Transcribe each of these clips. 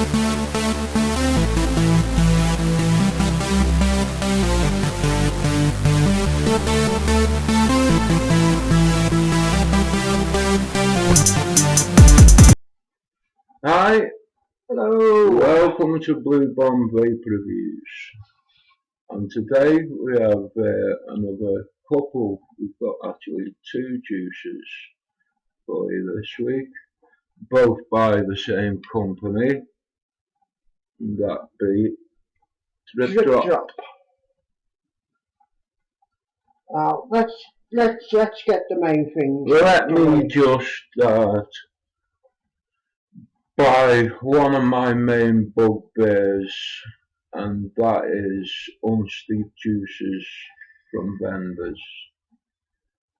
Hi, Hello. welcome to Blue Bomb Vape Reviews. And today we have another couple. We've got actually two juices for you this week, both by the same company. And that be Drip Drop. Let's get the main things. Let me just start by one of my main bugbears, and that is unsteeped juices from vendors.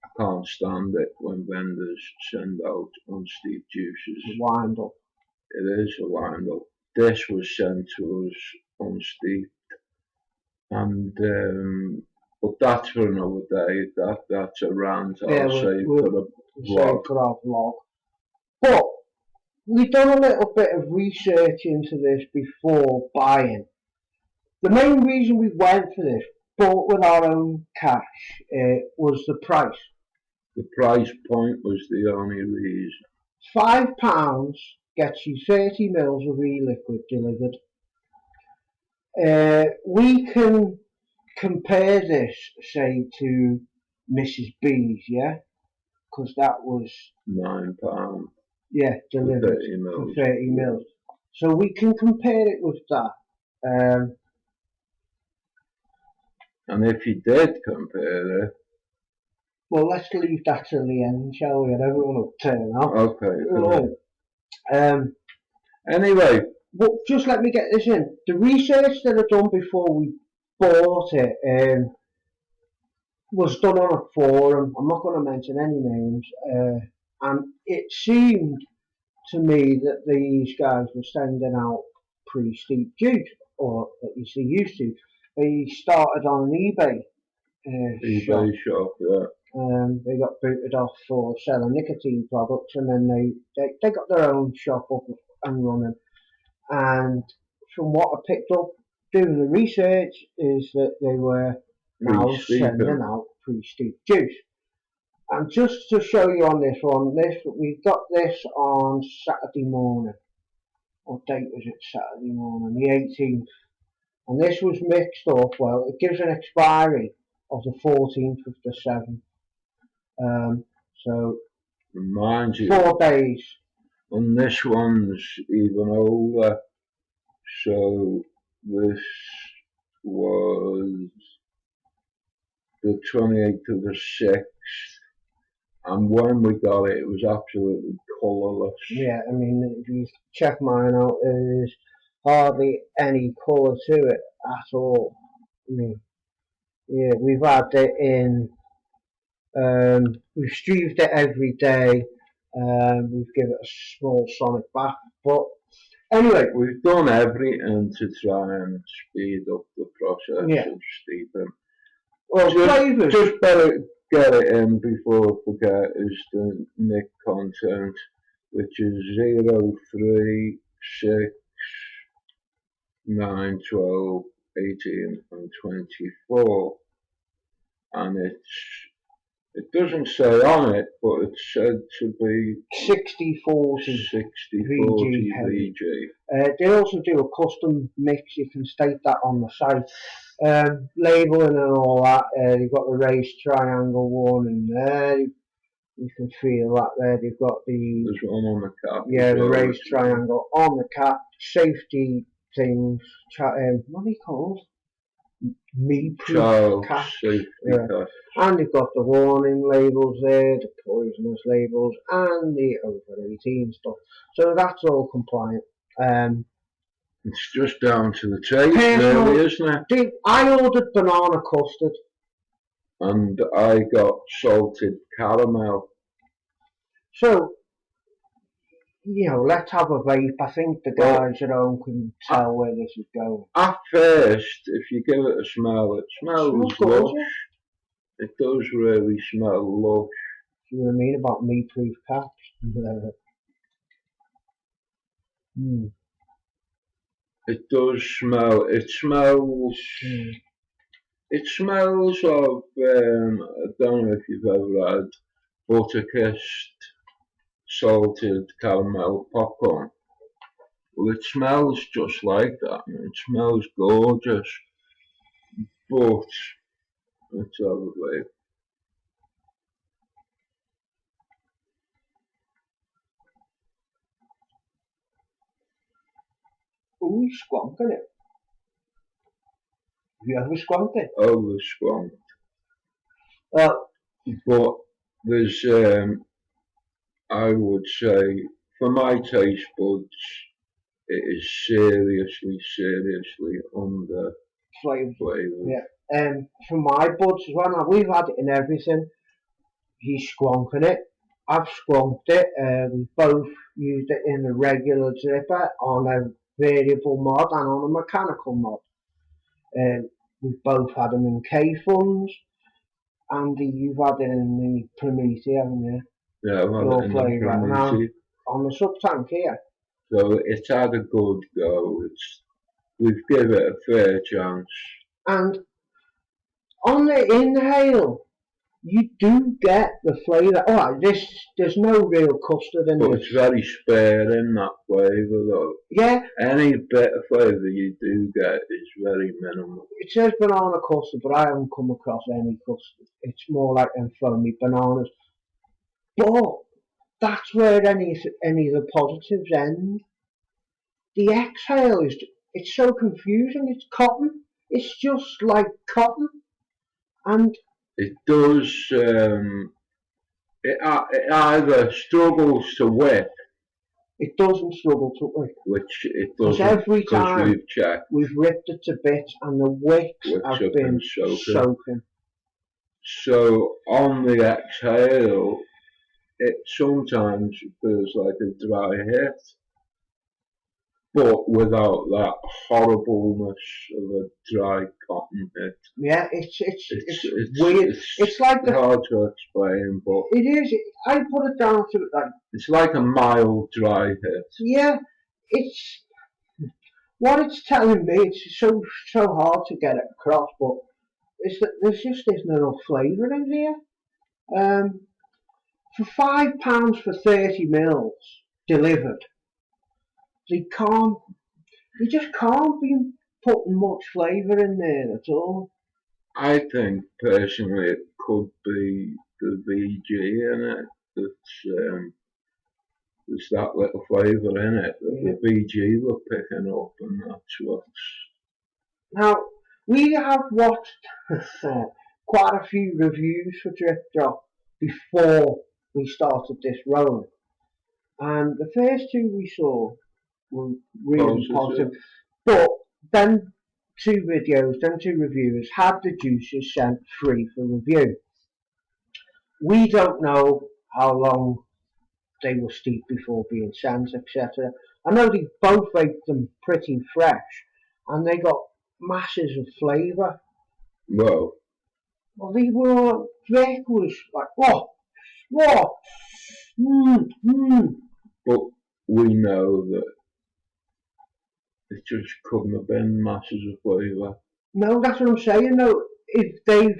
I can't stand it when vendors send out unsteeped juices. Wind up. It is a wind up. This was sent to us unsteeped, and but that's for another day. That's a rant. I'll say for our vlog. But we've done a little bit of research into this before buying. The main reason we went for this, bought with our own cash, was the price. The price point was the only reason. £5 gets you 30 mils of e-liquid delivered. We can compare this, say, to Mrs. B's, yeah? Because that was £9. Yeah, delivered for 30 mils. So we can compare it with that. And if you did compare it, well, let's leave that till the end, shall we? And everyone will turn up. Okay. Anyway, well, just let me get this in. The research that I've done before we bought it was done on a forum. I'm not going to mention any names. And it seemed to me that these guys were sending out pretty steep juice, or at least they used to. They started on an eBay shop, yeah. They got booted off for selling nicotine products, and then they got their own shop up and running. And from what I picked up doing the research is that they were now sending out pretty steep juice. And just to show you on this one, we got this on Saturday morning. What date was it? Saturday morning, the 18th. And this was mixed up. Well, it gives an expiry of the 14th of the 7th. So, mind you, 4 days. And this one's even older. So this was the 28th of the 6th. And when we got it, it was absolutely colourless. Yeah, I mean, if you check mine out, there's hardly any colour to it at all. I mean, yeah, we've had it in, we've streaved it every day, we've given it a small sonic bath, but anyway. We've done everything to try and speed up the process of steeping. Well, just better get it in before I forget is the nic content, which is 0, 3, 6, 9, 12, 18 and 24. And it doesn't say on it, but it's said to be 60/40 VG. They also do a custom mix. You can state that on the site. Labelling and all that. They've got the raised triangle one, and there you can feel that there. They've got there's one on the cap. Yeah, the raised triangle on the cap. Safety things. What are they called? Me-proof cap. And they've got the warning labels there, the poisonous labels, and the over 18 stuff. So that's all compliant. It's just down to the taste, really, isn't it? I ordered banana custard. And I got salted caramel. So, you know, let's have a vape. I think the guys at home can tell where this is going. At first, if you give it a smell, it smells lush. It does really smell lush. You know what I mean about me-proof caps? It does smell. It smells. It smells of. I don't know if you've ever had butter kissed salted caramel popcorn. Well, it smells just like that. And it smells gorgeous, but let's have a vape. Oh, he's squonking it. Have you ever squonked it? Over squonked. Well, But there's, I would say, for my taste buds, it is seriously under flavour. flavoured. Yeah. For my buds as well, now we've had it in everything. He's squonking it. I've squonked it. We both used it in a regular dripper, on a variable mod and on a mechanical mod. We've both had them in K-Funds. Andy, you've had it in the Primiti, haven't you? Yeah, I've had it in the Primiti. On the sub-tank here. So it's had a good go. We've given it a fair chance. And on the inhale, you do get the flavour. Alright, there's no real custard in it. But it's very sparing, that flavour though. Yeah. Any bit of flavour you do get is very minimal. It says banana custard, but I haven't come across any custard. It's more like them foamy bananas. But that's where any of the positives end. The exhale it's so confusing. It's cotton. It's just like cotton. And it does, it either struggles to wick. It doesn't struggle to wick. Which it doesn't, every time we've checked. We've ripped it to bits and the wicks have been soaking. So on the exhale, it sometimes feels like a dry hit, but without that horribleness of a dry cotton hit. Yeah, it's weird. It's like hard to explain, but it is. I put it down to like it's like a mild dry hit. Yeah, it's what it's telling me. It's so hard to get it across, but it's that there just isn't enough flavour in here. For £5 for 30 mils delivered, they just can't be putting much flavour in there at all. I think personally it could be the VG in it. There's that little flavour in it that the VG were picking up, and that's what's. Now, we have watched quite a few reviews for Drip Drop before we started this rolling, and the first two we saw were really positive. But then two reviewers had the juices sent free for review. We don't know how long they were steeped before being sent, etc. I know they both ate them pretty fresh, and they got masses of flavour. Well, they were. Drake was like, what? But we know that it just couldn't have been masses of flavour. No, that's what I'm saying. No, if they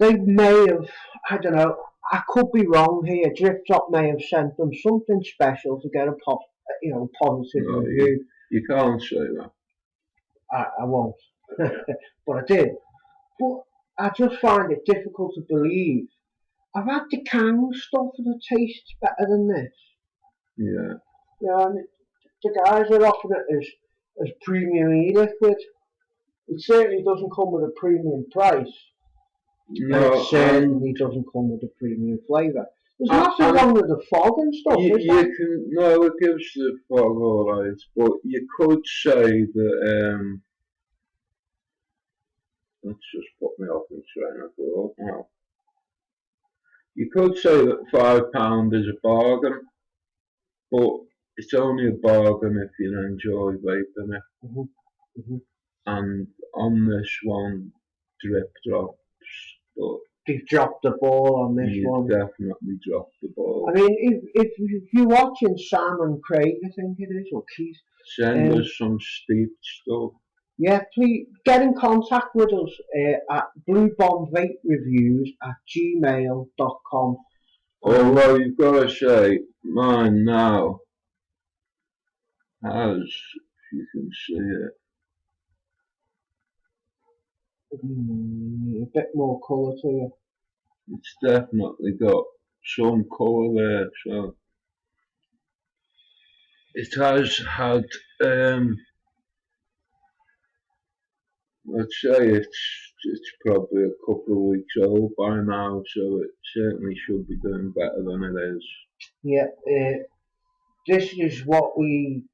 may have, I don't know. I could be wrong here. Drip Drop may have sent them something special to get a positive review. You can't say that. I won't, but I did. But I just find it difficult to believe. I've had the Kang stuff that tastes better than this. Yeah. And the guys are offering it as premium e-liquid. It certainly doesn't come with a premium price. No, it certainly doesn't come with a premium flavour. There's nothing wrong with the fog and stuff, is there? No, it gives the fog alright, but you could say that, let's just put me off and train of thought now. You could say that £5 is a bargain, but it's only a bargain if you enjoy vaping it. And on this one, Drip Drops, but they've dropped the ball on this one. Definitely dropped the ball. I mean, if you're watching Sam and Craig, I think it is, or Keith, Send us some steeped stuff. Yeah, please get in contact with us at bluebombvapereviews@gmail.com. Although you've got to say, mine now has, if you can see it, A bit more colour to it. it's definitely got some colour there, so it has had, I'd say it's probably a couple of weeks old by now, so it certainly should be doing better than it is. Yeah, this is what we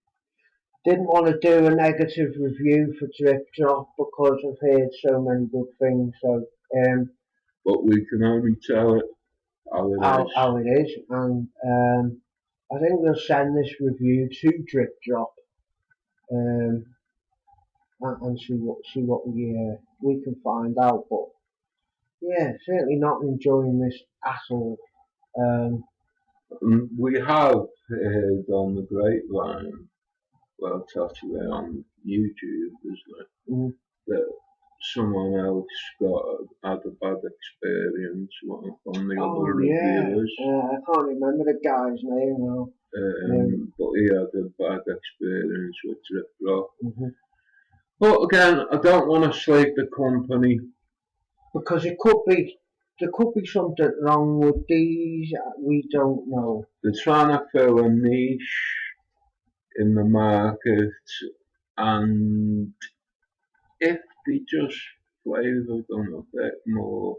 didn't want to do, a negative review for Drip Drop because I've heard so many good things. So, but we can only tell it how it is, and I think we'll send this review to Drip Drop, and see what we can find out. But yeah, certainly not enjoying this at all. We have heard on the grapevine, well, it's actually on YouTube, isn't it? That someone else had a bad experience on the other reviewers. I can't remember the guy's name now. But he had a bad experience with Drip Drop. But again, I don't want to slate the company because there could be something wrong with these. We don't know. They're trying to fill a niche in the market, and if they just flavoured them a bit more,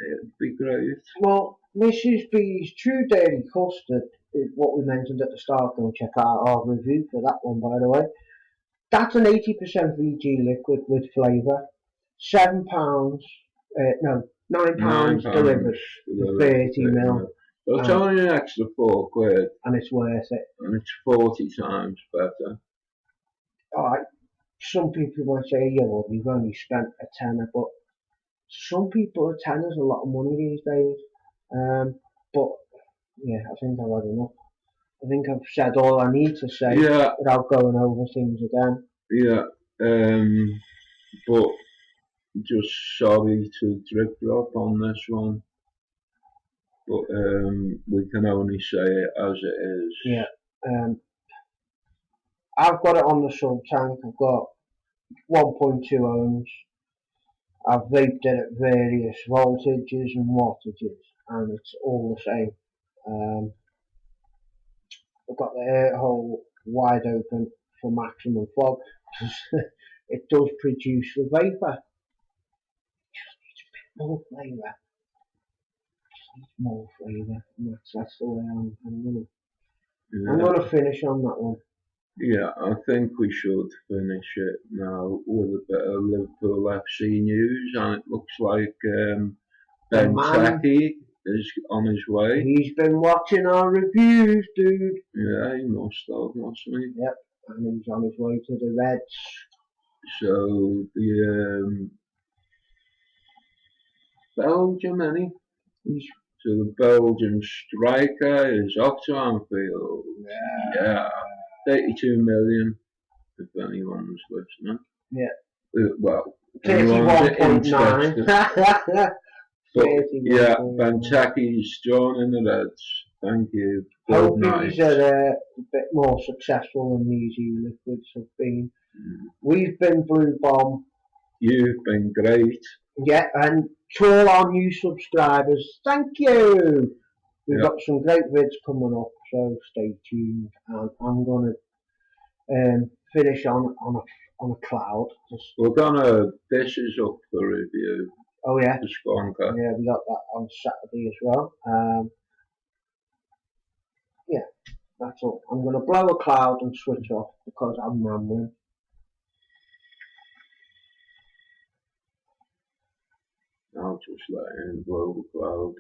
it'd be great. Well, Mrs. B's True Dairy Custard is what we mentioned at the start. Go check out our review for that one, by the way. That's an 80% VG liquid with flavour. £7, no, £9 delivered for 30ml. So it's only an extra £4, and it's worth it. And it's 40 times better. Alright, some people might say, yeah, well, you've only spent a tenner, but some people a tenner's a lot of money these days. But yeah, I think I've had enough. I think I've said all I need to say without going over things again. Yeah, but just sorry to Drip Drop on this one. But we can only say it as it is. Yeah. I've got it on the sub tank. I've got 1.2 ohms. I've vaped it at various voltages and wattages, and it's all the same. I've got the air hole wide open for maximum fog. It does produce the vapour. Just needs a bit more flavour. Just needs more flavour. And that's the way I'm gonna finish on that one. Yeah, I think we should finish it now with a bit of Liverpool FC news, and it looks like Ben Techie is on his way. He's been watching our reviews, dude. Yeah, he must have, mustn't he? Yep, and he's on his way to the Reds. So the Belgium, so the Belgian striker is off to Anfield. Yeah. 32 million, if anyone's listening. Yeah. Well, 31.9. Yeah, Ben Techie's joining the Reds. Thank you. Hope he's a bit more successful than these e-liquids have been. We've been Blue Bomb. You've been great. Yeah, and to all our new subscribers, thank you. We've got some great vids coming up, so stay tuned. And I'm gonna finish on a cloud. We're gonna dish us up for review. Oh yeah. The Squonker. Yeah, we got that on Saturday as well. Yeah, that's all. I'm gonna blow a cloud and switch off because I'm rambling. I'll just let him blow the cloud.